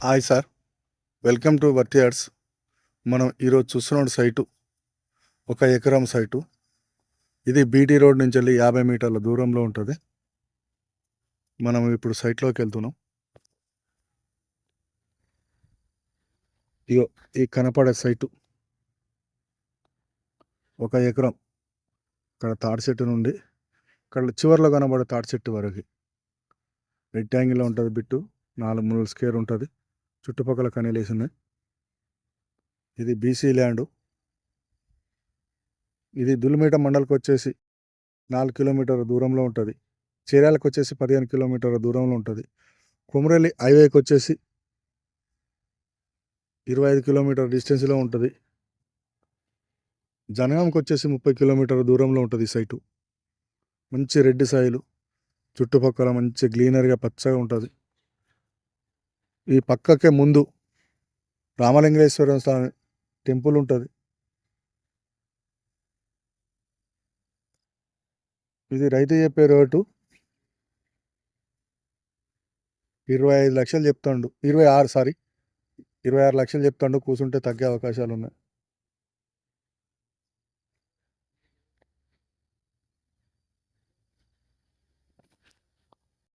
Hi sir, welcome to worthy yards. మనం ఈరోజు చూస్తున్న సైటు 1 ఎకరం సైటు. ఇది బీటీ రోడ్ నుంచి వెళ్ళి 50 మీటర్ల దూరంలో ఉంటుంది. మనం ఇప్పుడు సైట్లోకి వెళ్తున్నాం. ఇగో ఈ కనపడే సైటు 1 ఎకరం. ఇక్కడ తాడి చెట్టు నుండి ఇక్కడ చివరిలో కనబడే తాడి చెట్టు వరకు రెక్టాంగిల్లో ఉంటుంది. బిట్టు 4 మూలల స్క్వేర్ ఉంటుంది. చుట్టుపక్కల కనీలేసి ఉన్నాయి. ఇది బీసీ ల్యాండు. ఇది దులిమేట మండలికి వచ్చేసి 4 కిలోమీటర్ల దూరంలో ఉంటుంది. చీరాలకు వచ్చేసి 15 కిలోమీటర్ల దూరంలో ఉంటుంది. కొమరల్లి హైవేకి వచ్చేసి 25 కిలోమీటర్ డిస్టెన్స్లో ఉంటుంది. జనగాంకి వచ్చేసి 30 కిలోమీటర్ల దూరంలో ఉంటుంది సైటు. మంచి రెడ్ సాయిలు, చుట్టుపక్కల మంచి గ్రీనరీగా పచ్చగా ఉంటుంది. ఈ పక్కకే ముందు రామలింగేశ్వర స్వామి టెంపుల్ ఉంటుంది. ఇది రైతు చెప్పే రేటు 25 లక్షలు చెప్తాడు. 26 లక్షలు చెప్తాడు. కూర్చుంటే తగ్గే అవకాశాలు ఉన్నాయి.